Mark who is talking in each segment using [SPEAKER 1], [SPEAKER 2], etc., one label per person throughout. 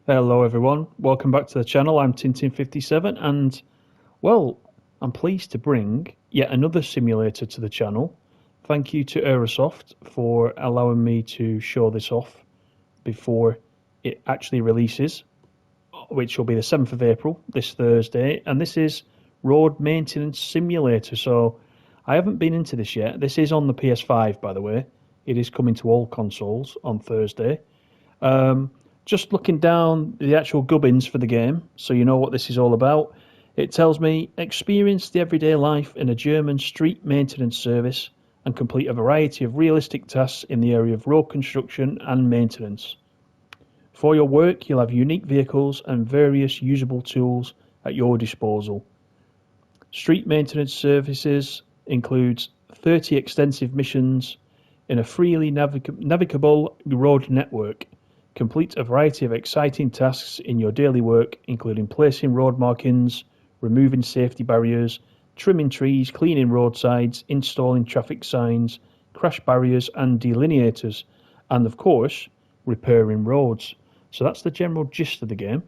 [SPEAKER 1] Hello everyone, welcome back to the channel. I'm Tintin57 and, well, I'm pleased to bring yet another simulator to the channel. Thank you to Aerosoft for allowing me to show this off before it actually releases, which will be the 7th of April, this Thursday, and this is Road Maintenance Simulator. So I haven't been into this yet. This is on the PS5, by the way. It is coming to all consoles on Thursday. Just looking down the actual gubbins for the game, so you know what this is all about. It tells me, experience the everyday life in a German street maintenance service and complete a variety of realistic tasks in the area of road construction and maintenance. For your work, you'll have unique vehicles and various usable tools at your disposal. Street maintenance services includes 30 extensive missions in a freely navigable road network. Complete a variety of exciting tasks in your daily work, including placing road markings, removing safety barriers, trimming trees, cleaning roadsides, installing traffic signs, crash barriers and delineators, and of course, repairing roads. So that's the general gist of the game.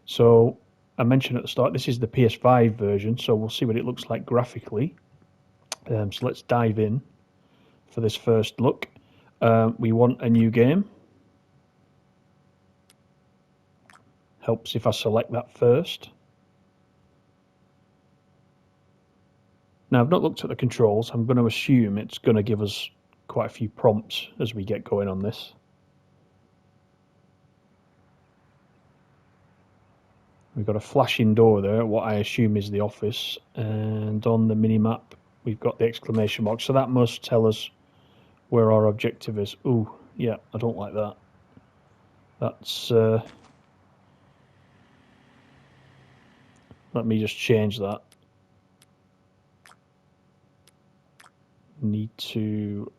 [SPEAKER 1] So I mentioned at the start, this is the PS5 version, so we'll see what it looks like graphically. So let's dive in for this first look. We want a new game. Helps if I select that first. Now I've not looked at the controls. I'm going to assume it's going to give us quite a few prompts as we get going on this. We've got a flashing door there, what I assume is the office, and on the mini-map we've got the exclamation mark, so that must tell us where our objective is. Ooh, yeah, I don't like that. That's let me just change that. Need to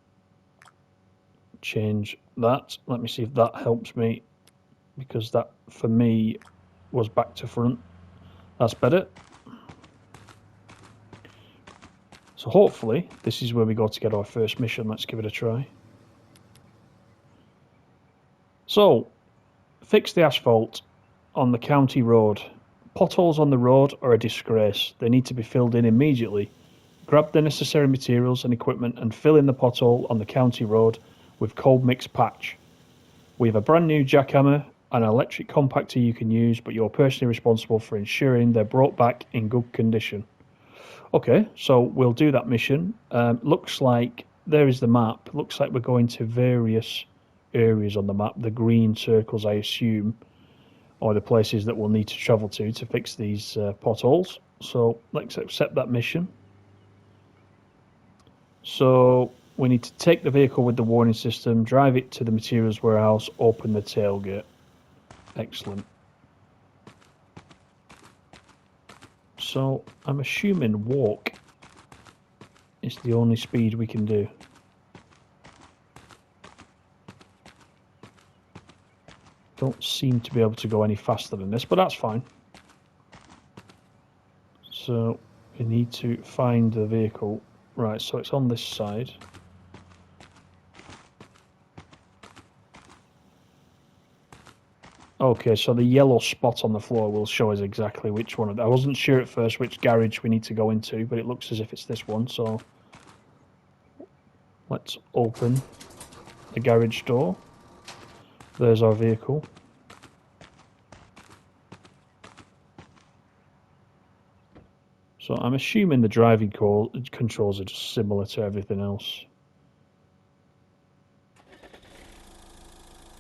[SPEAKER 1] change that. Let me see if that helps me, because that for me was back to front. That's better. So hopefully this is where we go to get our first mission. Let's give it a try. So, fix the asphalt on the county road. Potholes on the road are a disgrace. They need to be filled in immediately. Grab the necessary materials and equipment and fill in the pothole on the county road with cold mix patch. We have a brand new jackhammer and an electric compactor you can use, but you're personally responsible for ensuring they're brought back in good condition. Okay, so we'll do that mission. Looks like there is the map. Looks like we're going to various areas on the map. The green circles, I assume, are the places that we'll need to travel to fix these potholes. So let's accept that mission. So we need to take the vehicle with the warning system, drive it to the materials warehouse, open the tailgate. Excellent. So I'm assuming walk is the only speed we can do. Don't seem to be able to go any faster than this, but that's fine. So we need to find the vehicle. Right, so it's on this side. Okay, so the yellow spot on the floor will show us exactly which one. I wasn't sure at first which garage we need to go into, but it looks as if it's this one, so let's open the garage door. There's our vehicle. So I'm assuming the driving controls are just similar to everything else.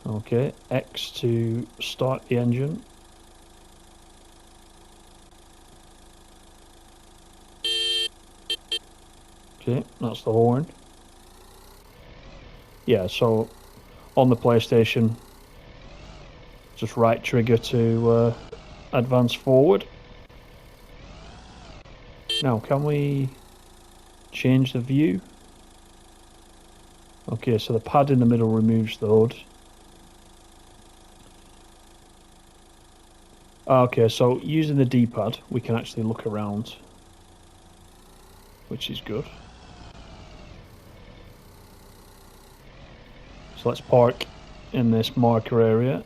[SPEAKER 1] Okay, X to start the engine. Okay, that's the horn. Yeah, so on the PlayStation, just right trigger to advance forward. Now, can we change the view? Okay, so the pad in the middle removes the hood. Okay, so using the D-pad, we can actually look around, which is good. So let's park in this marker area.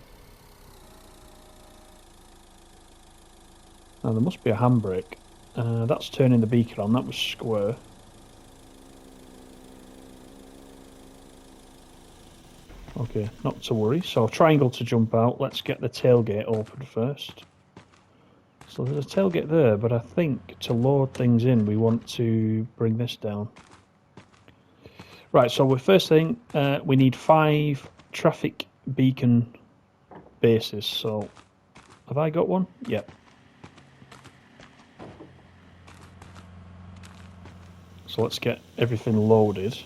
[SPEAKER 1] Now there must be a handbrake. That's turning the beacon on, that was square. Okay, not to worry. So triangle to jump out. Let's get the tailgate open first. So there's a tailgate there, but I think to load things in we want to bring this down. Right, so the first thing, we need 5 traffic beacon bases. So have I got one? Yep. So let's get everything loaded.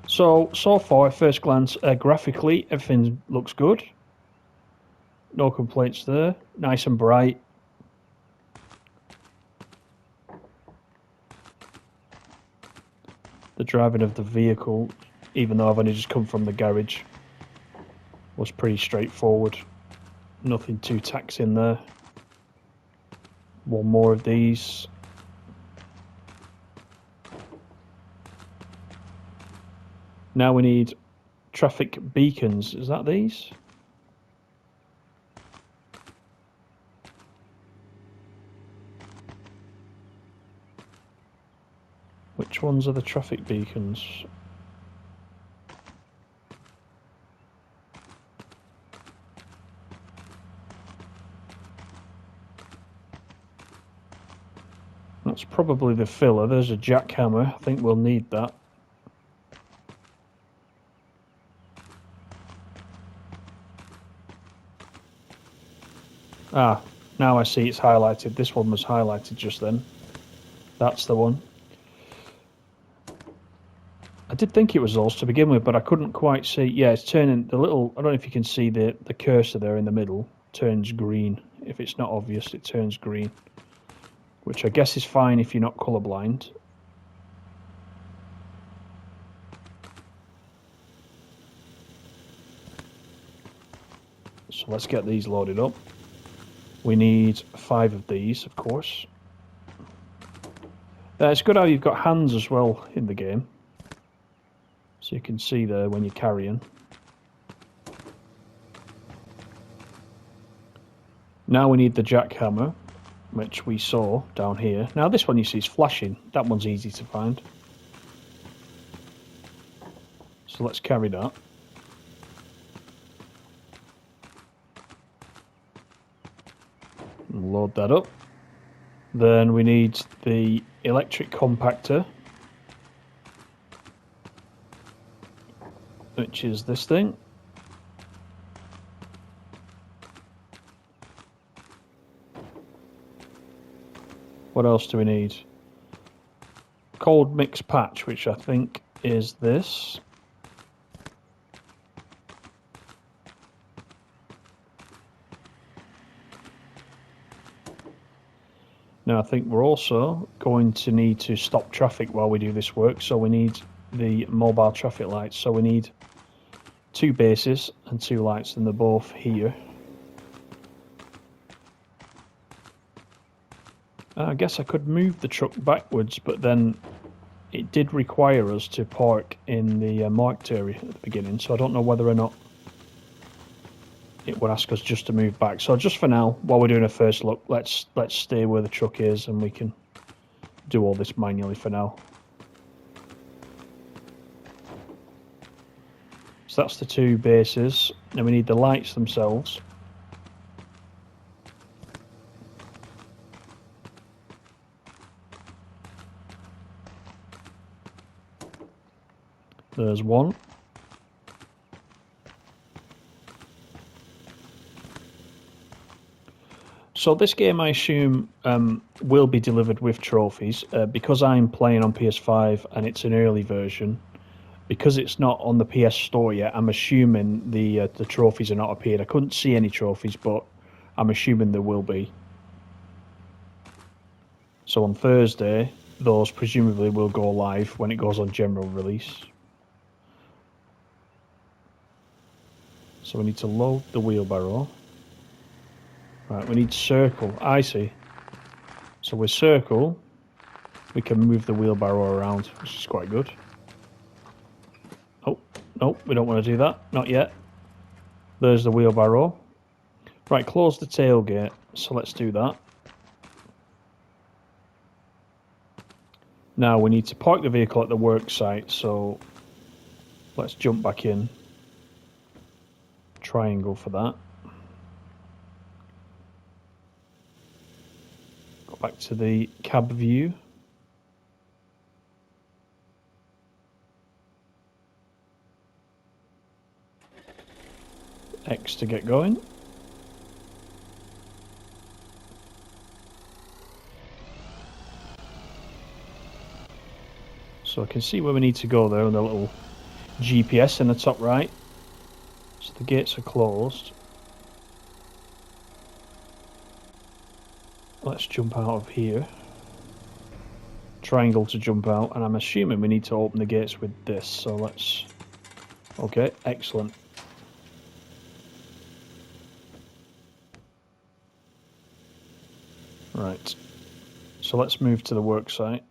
[SPEAKER 1] So far, at first glance, graphically, everything looks good. No complaints there. Nice and bright. The driving of the vehicle, even though I've only just come from the garage, was pretty straightforward. Nothing too taxing there. One more of these. Now we need traffic beacons. Is that these? Which ones are the traffic beacons? That's probably the filler. There's a jackhammer. I think we'll need that. Ah, now I see it's highlighted. This one was highlighted just then. That's the one. I did think it was those to begin with, but I couldn't quite see. Yeah, it's turning the little... I don't know if you can see the cursor there in the middle. Turns green. If it's not obvious, it turns green. Which I guess is fine if you're not colourblind. So let's get these loaded up. We need 5 of these, of course. It's good how you've got hands as well in the game. So you can see there when you're carrying. Now we need the jackhammer, which we saw down here. Now this one you see is flashing. That one's easy to find. So let's carry that. And load that up. Then we need the electric compactor, which is this thing. What else do we need? Cold mix patch, which I think is this. Now I think we're also going to need to stop traffic while we do this work, so we need the mobile traffic lights. So we need 2 bases and 2 lights, and they're both here. I guess I could move the truck backwards, but then it did require us to park in the marked area at the beginning, so I don't know whether or not it would ask us just to move back. So just for now, while we're doing a first look, let's stay where the truck is, and we can do all this manually for now. So that's the 2 bases. Now we need the lights themselves. There's one. So this game, I assume, will be delivered with trophies. Because I'm playing on PS5 and it's an early version, because it's not on the PS Store yet, I'm assuming the trophies are not appeared. I couldn't see any trophies, but I'm assuming there will be. So on Thursday, those presumably will go live when it goes on general release. So we need to load the wheelbarrow. Right, we need circle. I see. So with circle, we can move the wheelbarrow around, which is quite good. Oh, no, we don't want to do that. Not yet. There's the wheelbarrow. Right, close the tailgate, so let's do that. Now we need to park the vehicle at the work site, so let's jump back in. Triangle for that. Go back to the cab view. X to get going. So I can see where we need to go there on the little GPS in the top right. So the gates are closed. Let's jump out of here. Triangle to jump out, and I'm assuming we need to open the gates with this, so let's... Okay, excellent. Right, so let's move to the work site.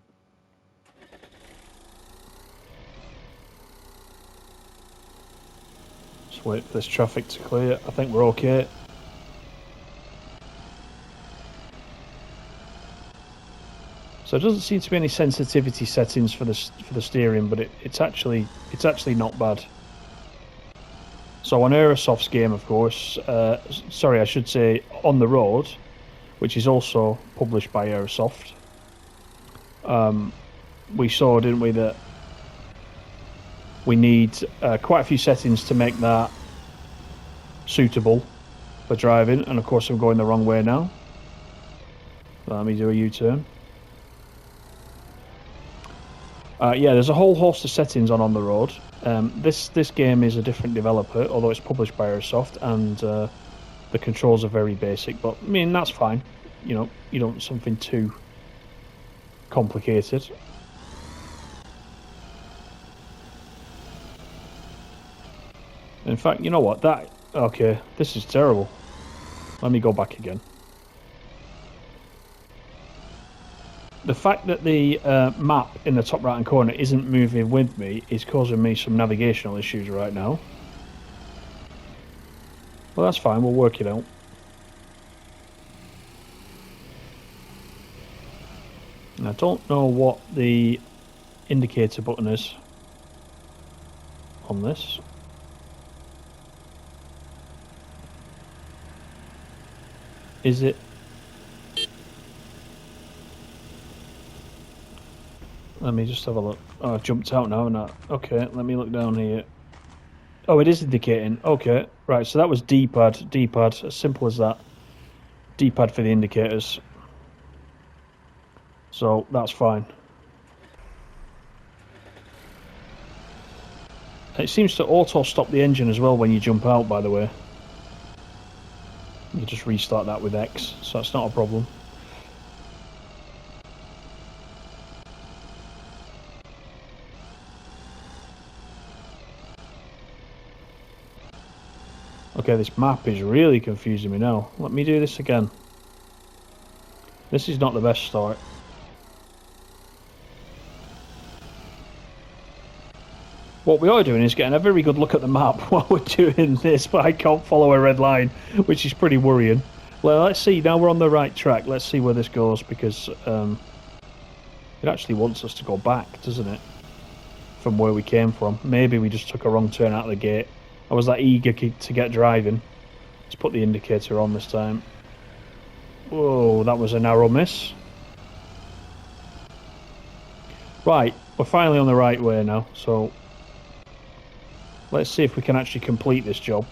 [SPEAKER 1] Just wait for this traffic to clear. I think we're okay. So it doesn't seem to be any sensitivity settings for the steering, but it's actually not bad. So on Aerosoft's game, of course, sorry, I should say On the Road, which is also published by Aerosoft. We saw, didn't we, that we need quite a few settings to make that suitable for driving, and of course I'm going the wrong way now. Let me do a U-turn. Yeah, there's a whole host of settings on the Road. This game is a different developer, although it's published by Aerosoft, and the controls are very basic. But I mean, that's fine. You know, you don't want something too complicated. In fact, you know what? Okay, this is terrible. Let me go back again. The fact that the map in the top right hand corner isn't moving with me is causing me some navigational issues right now. Well, that's fine, we'll work it out. I don't know what the indicator button is on this. Is it? Let me just have a look. Oh, I've jumped out now, and okay, let me look down here. Oh, it is indicating. Okay, right, so that was D-pad, as simple as that. D-pad for the indicators. So, that's fine. It seems to auto-stop the engine as well when you jump out, by the way. You just restart that with X, so that's not a problem. Okay, this map is really confusing me now. Let me do this again. This is not the best start. What we are doing is getting a very good look at the map while we're doing this, but I can't follow a red line, which is pretty worrying. Well, let's see, now we're on the right track. Let's see where this goes, because it actually wants us to go back, doesn't it? From where we came from. Maybe we just took a wrong turn out of the gate. I was that eager to get driving. Let's put the indicator on this time. Whoa, that was a narrow miss. Right, we're finally on the right way now, so let's see if we can actually complete this job.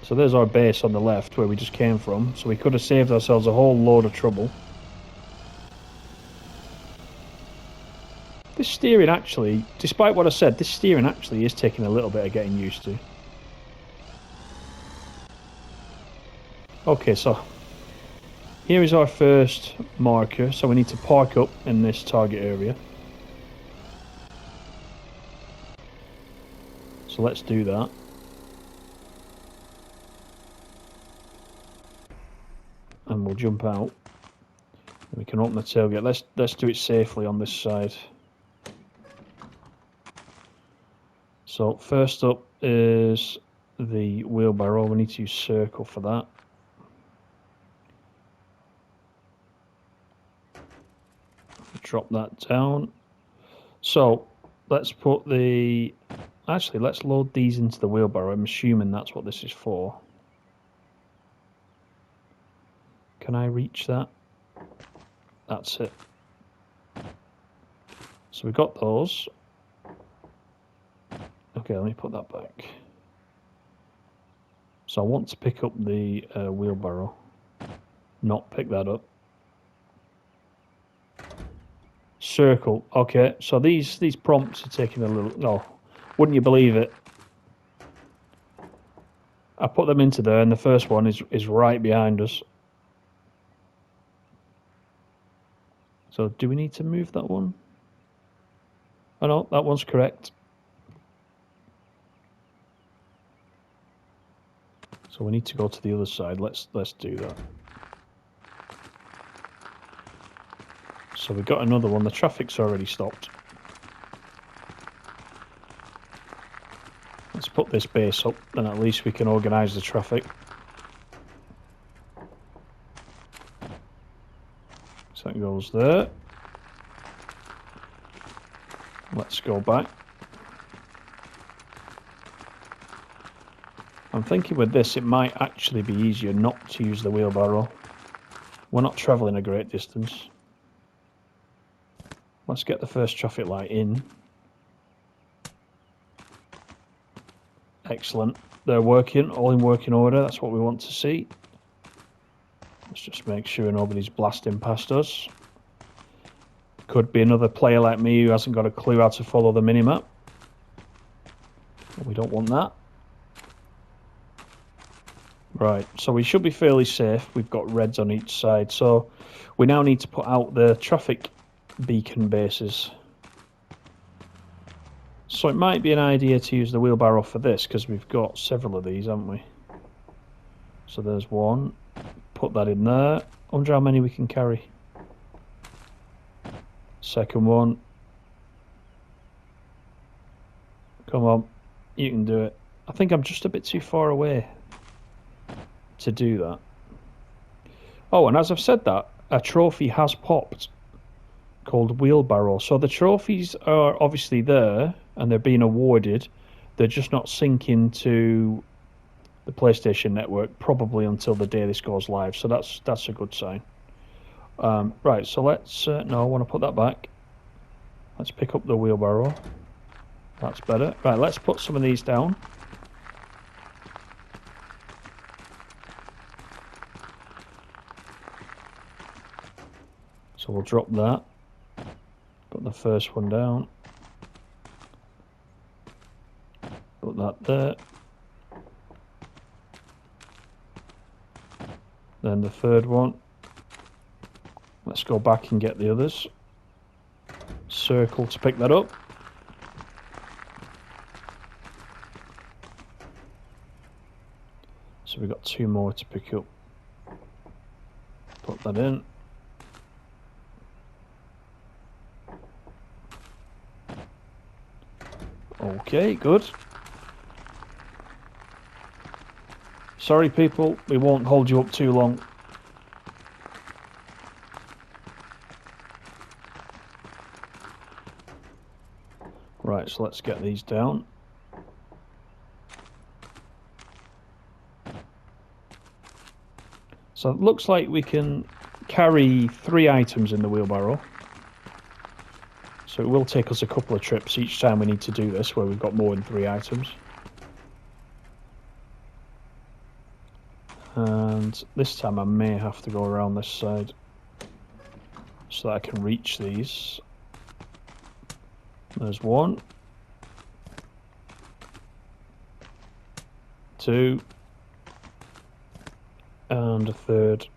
[SPEAKER 1] So there's our base on the left where we just came from, so we could have saved ourselves a whole load of trouble. This steering actually, despite what I said, this steering actually is taking a little bit of getting used to. Okay, so here is our first marker, so we need to park up in this target area. So let's do that. And we'll jump out. And we can open the tailgate. Let's do it safely on this side. So first up is the wheelbarrow. We need to use circle for that. Drop that down. So let's put the... Actually, let's load these into the wheelbarrow. I'm assuming that's what this is for. Can I reach that? That's it. So we've got those. Okay, let me put that back. So I want to pick up the wheelbarrow, not pick that up. Circle. Okay, so these prompts are taking a little... No, wouldn't you believe it? I put them into there, and the first one is right behind us. So do we need to move that one? Oh no, that one's correct. So we need to go to the other side. Let's do that. So we've got another one. The traffic's already stopped. Let's put this base up, then at least we can organise the traffic. So that goes there. Let's go back. I'm thinking with this, it might actually be easier not to use the wheelbarrow. We're not travelling a great distance. Let's get the first traffic light in. Excellent. They're working, all in working order. That's what we want to see. Let's just make sure nobody's blasting past us. Could be another player like me who hasn't got a clue how to follow the minimap. We don't want that. Right, so we should be fairly safe. We've got reds on each side. So we now need to put out the traffic beacon bases. So it might be an idea to use the wheelbarrow for this, because we've got several of these, haven't we? So there's one. Put that in there. I wonder how many we can carry. Second one. Come on, you can do it. I think I'm just a bit too far away to do that. Oh, and as I've said that, a trophy has popped called Wheelbarrow. So the trophies are obviously there and they're being awarded. They're just not syncing to the PlayStation Network probably until the day this goes live. So that's a good sign. Right, so let's... no, I want to put that back. Let's pick up the wheelbarrow. That's better. Right, let's put some of these down. So we'll drop that. Put the first one down. Put that there. Then the third one. Let's go back and get the others. Circle to pick that up. So we've got two more to pick up. Put that in. Okay, good. Sorry people, we won't hold you up too long. Right, so let's get these down. So it looks like we can carry 3 items in the wheelbarrow. So it will take us a couple of trips each time we need to do this, where we've got more than 3 items. And this time I may have to go around this side so that I can reach these. There's 1, 2, and a third.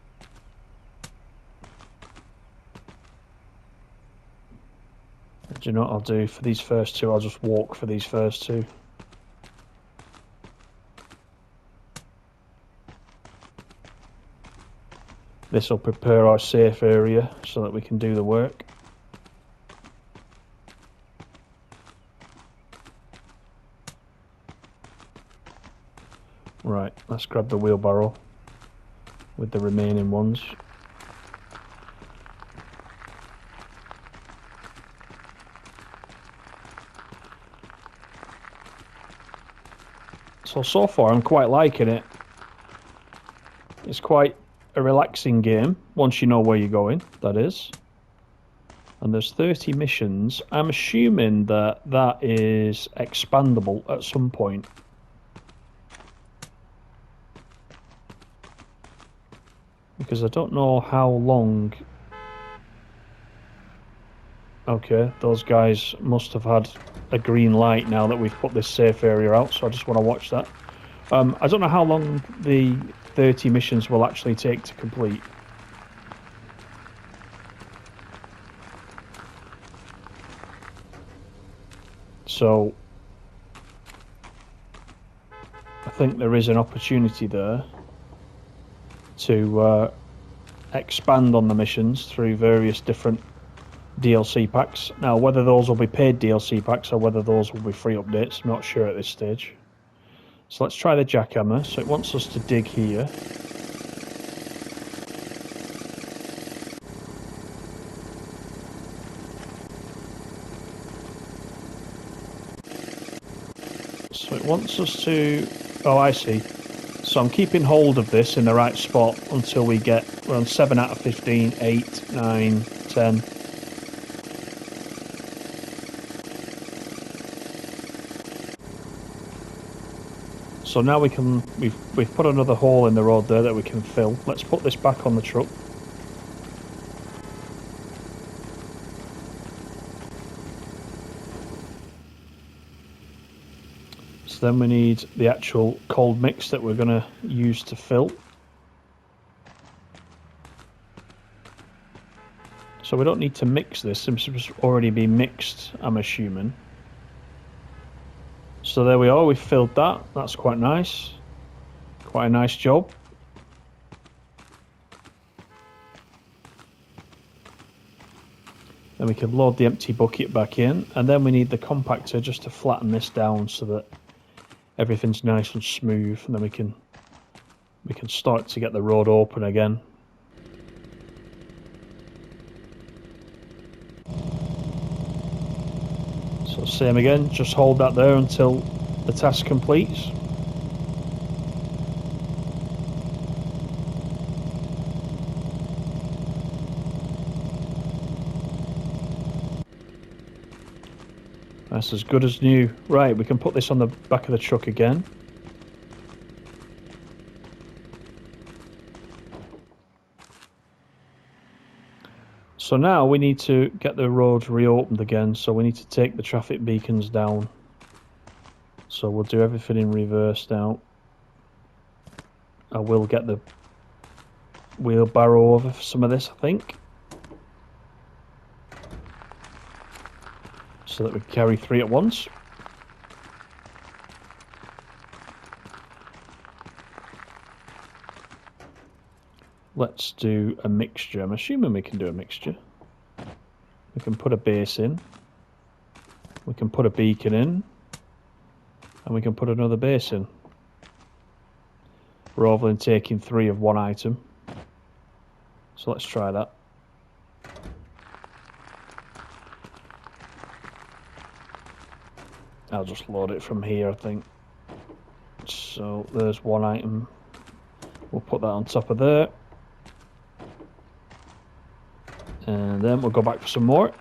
[SPEAKER 1] Do you know what I'll do for these first 2? I'll just walk for these first 2. This will prepare our safe area so that we can do the work. Right, let's grab the wheelbarrow with the remaining ones. So far I'm quite liking it. It's quite a relaxing game, once you know where you're going, that is. And there's 30 missions. I'm assuming that that is expandable at some point. Because I don't know how long... Okay, those guys must have had a green light now that we've put this safe area out, so I just want to watch that. I don't know how long the 30 missions will actually take to complete. So I think there is an opportunity there to expand on the missions through various different DLC packs. Now, whether those will be paid DLC packs or whether those will be free updates, I'm not sure at this stage. So let's try the jackhammer. So it wants us to dig here. So it wants us to... Oh, I see. So I'm keeping hold of this in the right spot until we get... We're on 7 out of 15, 8, 9, 10... So now we can, we've put another hole in the road there that we can fill. Let's put this back on the truck. So then we need the actual cold mix that we're going to use to fill. So we don't need to mix this, it's already been mixed, I'm assuming. So there we are, we've filled that. That's quite nice. Quite a nice job. Then we can load the empty bucket back in, and then we need the compactor just to flatten this down so that everything's nice and smooth, and then we can start to get the road open again. So same again, just hold that there until the task completes. That's as good as new. Right, we can put this on the back of the truck again. So now we need to get the roads reopened again, so we need to take the traffic beacons down. So we'll do everything in reverse now. I will get the wheelbarrow over for some of this, I think. So that we can carry 3 at once. Let's do a mixture. I'm assuming we can do a mixture. We can put a base in. We can put a beacon in. And we can put another base in. Rather than taking 3 of one item. So let's try that. I'll just load it from here, I think. So there's one item. We'll put that on top of there. And then we'll go back for some more.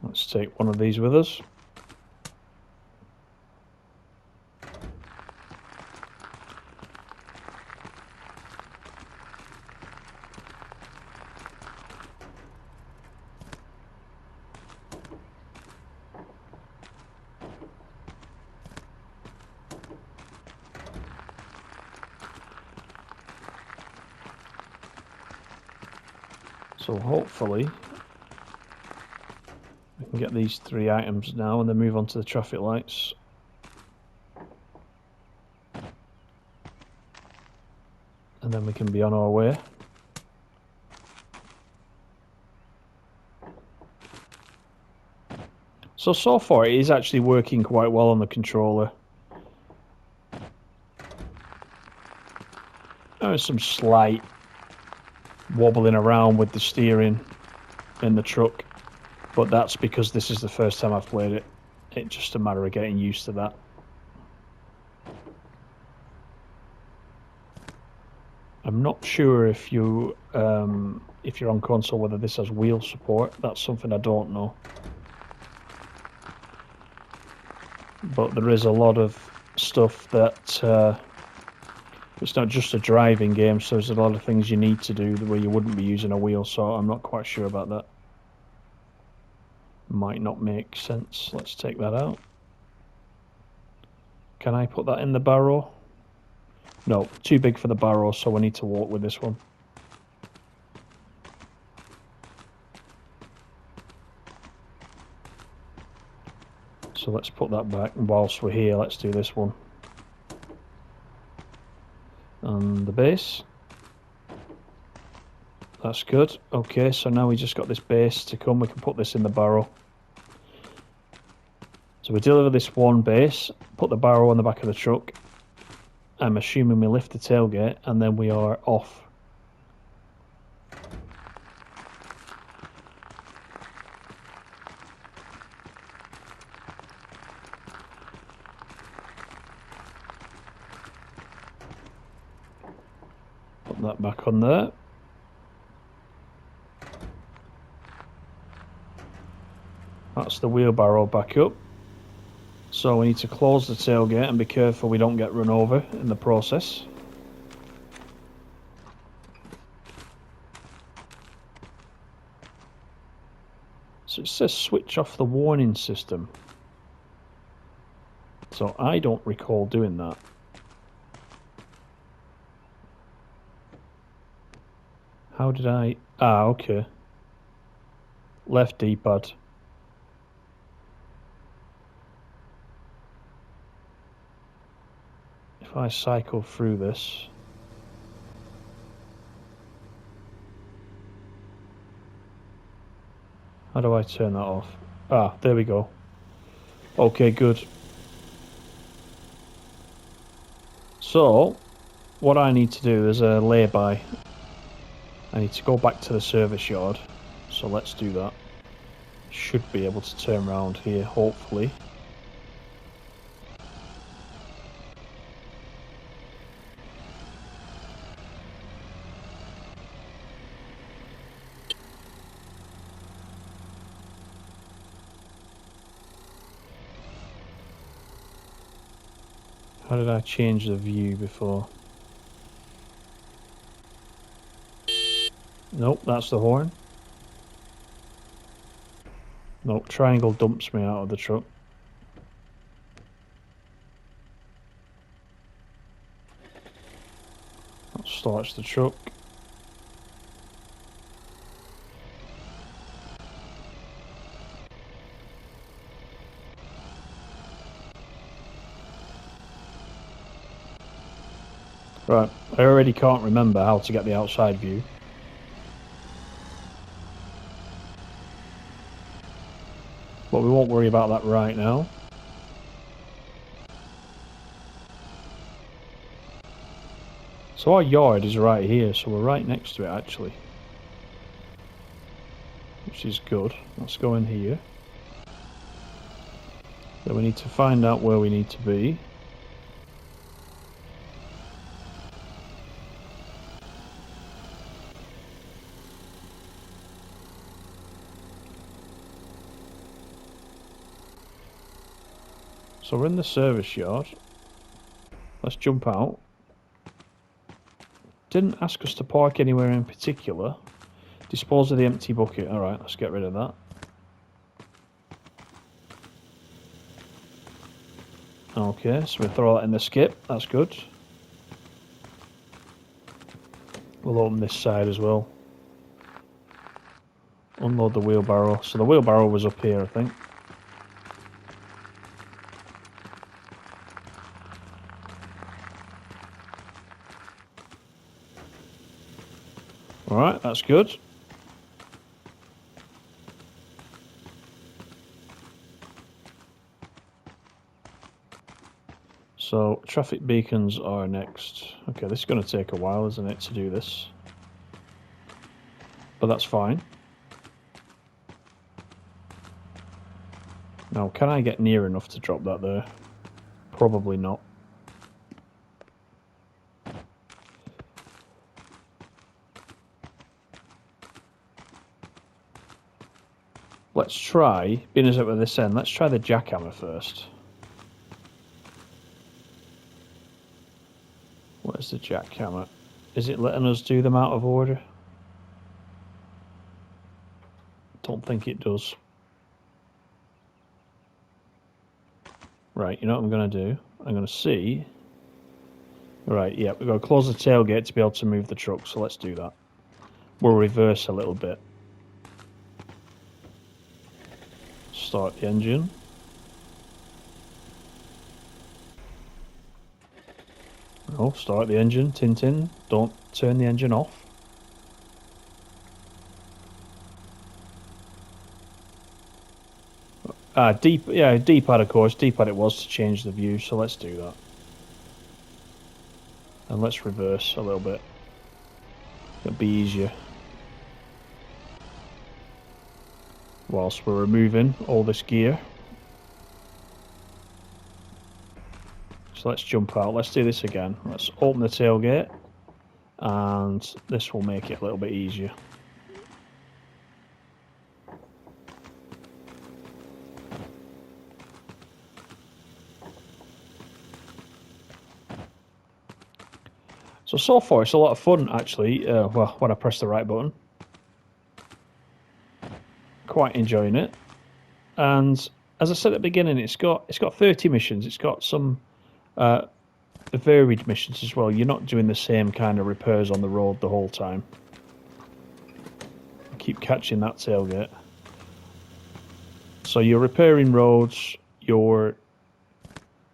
[SPEAKER 1] Let's take one of these with us. So hopefully we can get these 3 items now and then move on to the traffic lights. And And then we can be on our way. So far it is actually working quite well on the controller. There's some slight wobbling around with the steering in the truck, but that's because this is the first time I've played it. It's just a matter of getting used to that. I'm not sure if you're on console whether this has wheel support. That's something I don't know. But there is a lot of stuff that it's not just a driving game, so there's a lot of things you need to do where you wouldn't be using a wheel, so I'm not quite sure about that. Might not make sense. Let's take that out. Can I put that in the barrow? No, too big for the barrow, so we need to walk with this one. So let's put that back, and whilst we're here, let's do this one. And the base. That's good. Okay, so now we just got this base to come. We can put this in the barrow. So we deliver this one base, put the barrow on the back of the truck. I'm assuming we lift the tailgate, and then we are off. Put that back on there. That's the wheelbarrow back up. So we need to close the tailgate and be careful we don't get run over in the process. So it says switch off the warning system. So I don't recall doing that. How did I... Ah, okay. Left D-pad. If I cycle through this... How do I turn that off? Ah, there we go. Okay, good. So, what I need to do is a lay-by. I need to go back to the service yard. So let's do that. Should be able to turn around here, hopefully. How did I change the view before? Nope, that's the horn. Nope, triangle dumps me out of the truck. That starts the truck. Right, I already can't remember how to get the outside view. But we won't worry about that right now. So our yard is right here, so we're right next to it actually. Which is good. Let's go in here. Then we need to find out where we need to be. So we're in the service yard. Let's jump out. Didn't ask us to park anywhere in particular. Dispose of the empty bucket. Alright, let's get rid of that. Okay, so we throw that in the skip. That's good. We'll open this side as well. Unload the wheelbarrow. So the wheelbarrow was up here, I think. Alright, that's good. So, traffic beacons are next. Okay, this is going to take a while, isn't it, to do this? But that's fine. Now, can I get near enough to drop that there? Probably not. Let's try, being as at this end, let's try the jackhammer first. Where's the jackhammer? Is it letting us do them out of order? Don't think it does. Right, you know what I'm going to do? I'm going to see. Right, yeah, we've got to close the tailgate to be able to move the truck, so let's do that. We'll reverse a little bit. Start the engine. Oh, start the engine, Tintin. Don't turn the engine off. D-pad of course. D-pad it was to change the view, so let's do that. And let's reverse a little bit. It'll be easier. Whilst we're removing all this gear. So let's jump out. Let's do this again. Let's open the tailgate. And this will make it a little bit easier. So far it's a lot of fun actually, well, when I press the right button. Quite enjoying it. And as I said at the beginning, it's got 30 missions. It's got some varied missions as well. You're not doing the same kind of repairs on the road the whole time. Keep catching that tailgate. So you're repairing roads, you're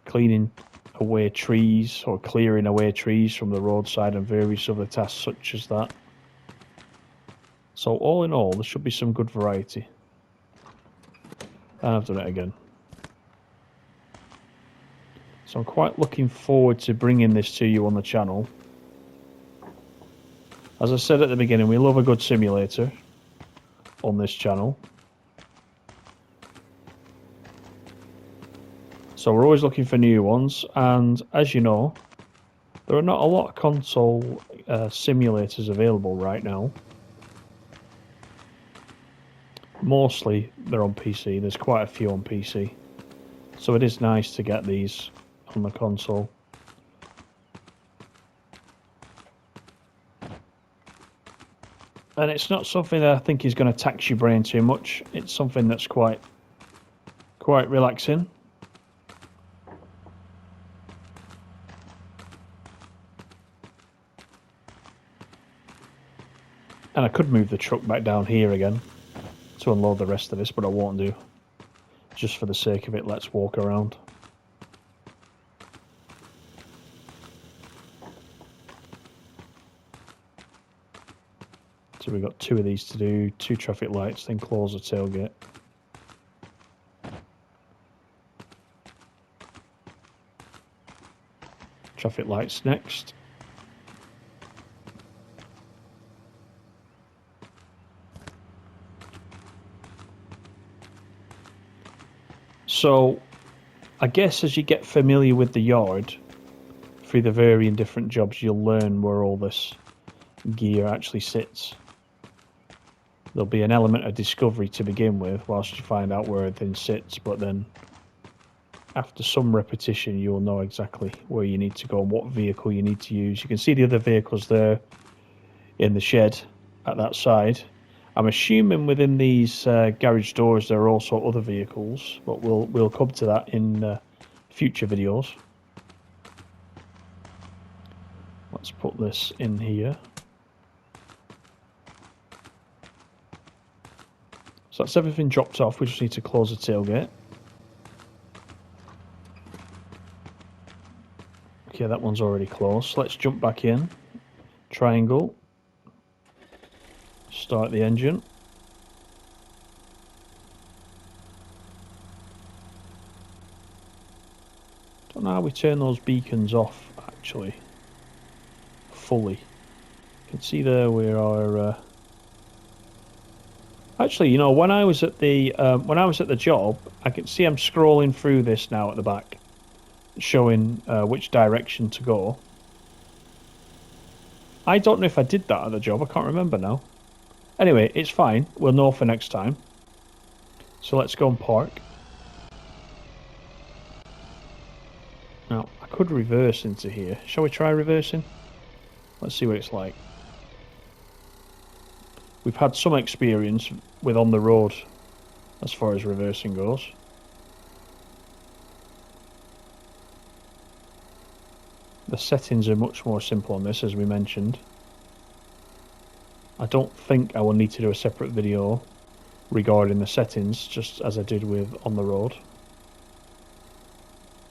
[SPEAKER 1] cleaning away trees or clearing away trees from the roadside and various other tasks such as that. So all in all, there should be some good variety. And I've done it again. So I'm quite looking forward to bringing this to you on the channel. As I said at the beginning, we love a good simulator on this channel. So we're always looking for new ones, and as you know, there are not a lot of console simulators available right now. Mostly they're on PC, there's quite a few on PC. So it is nice to get these on the console. And it's not something that I think is going to tax your brain too much. It's something that's quite relaxing. And I could move the truck back down here again to unload the rest of this, but I won't do. Just for the sake of it, let's walk around. So we've got 2 of these to do, 2 traffic lights, then close the tailgate. Traffic lights next. So, I guess as you get familiar with the yard, through the varying different jobs, you'll learn where all this gear actually sits. There'll be an element of discovery to begin with, whilst you find out where everything sits, but then after some repetition, you'll know exactly where you need to go and what vehicle you need to use. You can see the other vehicles there in the shed at that side. I'm assuming within these garage doors there are also other vehicles, but we'll come to that in future videos. Let's put this in here. So that's everything dropped off. We just need to close the tailgate. Okay, that one's already closed. Let's jump back in. Triangle. Start the engine. Don't know how we turn those beacons off actually fully. You can see there we are. Actually, you know, when I was at the job, I can see I'm scrolling through this now at the back, showing which direction to go. I don't know if I did that at the job. I can't remember now. Anyway, it's fine. We'll know for next time. So let's go and park. Now, I could reverse into here. Shall we try reversing? Let's see what it's like. We've had some experience with on the road as far as reversing goes. The settings are much more simple on this, as we mentioned. I don't think I will need to do a separate video regarding the settings, just as I did with on the road.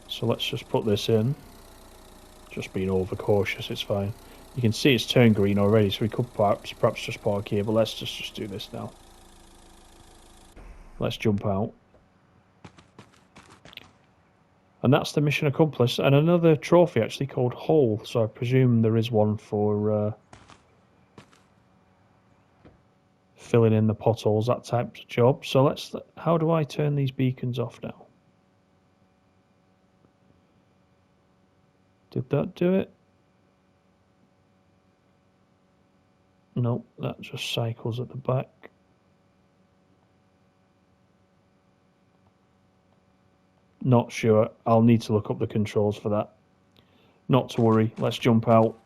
[SPEAKER 1] So let's just put this in. Just being overcautious, it's fine. You can see it's turned green already, so we could perhaps just park here, but let's just do this now. Let's jump out. And that's the mission accomplished, and another trophy actually called Hole, so I presume there is one for filling in the potholes, that type of job. So how do I turn these beacons off now? Did that do it? Nope, that just cycles at the back. Not sure. I'll need to look up the controls for that. Not to worry. Let's jump out.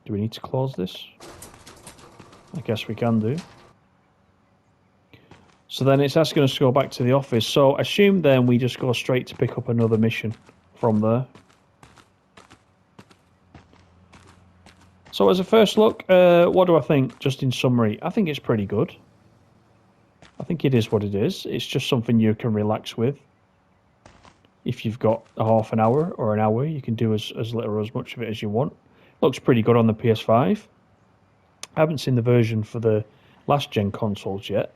[SPEAKER 1] Do we need to close this? I guess we can do. So then it's asking us to go back to the office. So assume then we just go straight to pick up another mission from there. So as a first look, what do I think? Just in summary, I think it's pretty good. I think it is what it is. It's just something you can relax with. If you've got a half an hour or an hour, you can do as little or as much of it as you want. Looks pretty good on the PS5. I haven't seen the version for the last gen consoles yet,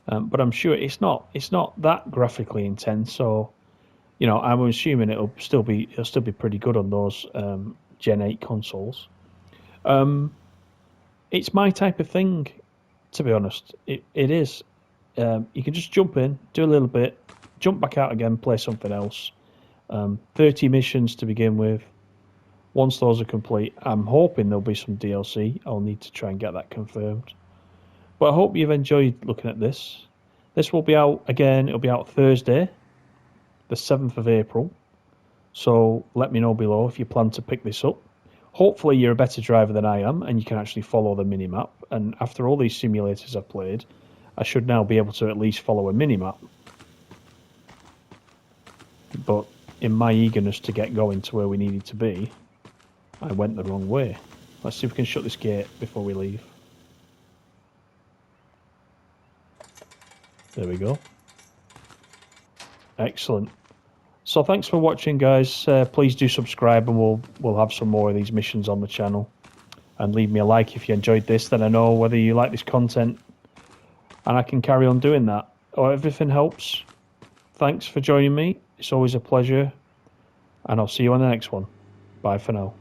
[SPEAKER 1] but I'm sure it's not that graphically intense. So, you know, I'm assuming it'll still be pretty good on those Gen 8 consoles. It's my type of thing, to be honest. It is. You can just jump in, do a little bit, jump back out again, play something else. 30 missions to begin with. Once those are complete, I'm hoping there'll be some DLC. I'll need to try and get that confirmed. But I hope you've enjoyed looking at this. This will be out again. It'll be out Thursday, the 7th of April. So let me know below if you plan to pick this up. Hopefully you're a better driver than I am and you can actually follow the minimap. And after all these simulators I've played, I should now be able to at least follow a minimap. But in my eagerness to get going to where we needed to be, I went the wrong way. Let's see if we can shut this gate before we leave. There we go. Excellent. So thanks for watching, guys. Please do subscribe and we'll have some more of these missions on the channel. And leave me a like if you enjoyed this, then I know whether you like this content and I can carry on doing that. Or everything helps. Thanks for joining me. It's always a pleasure. And I'll see you on the next one. Bye for now.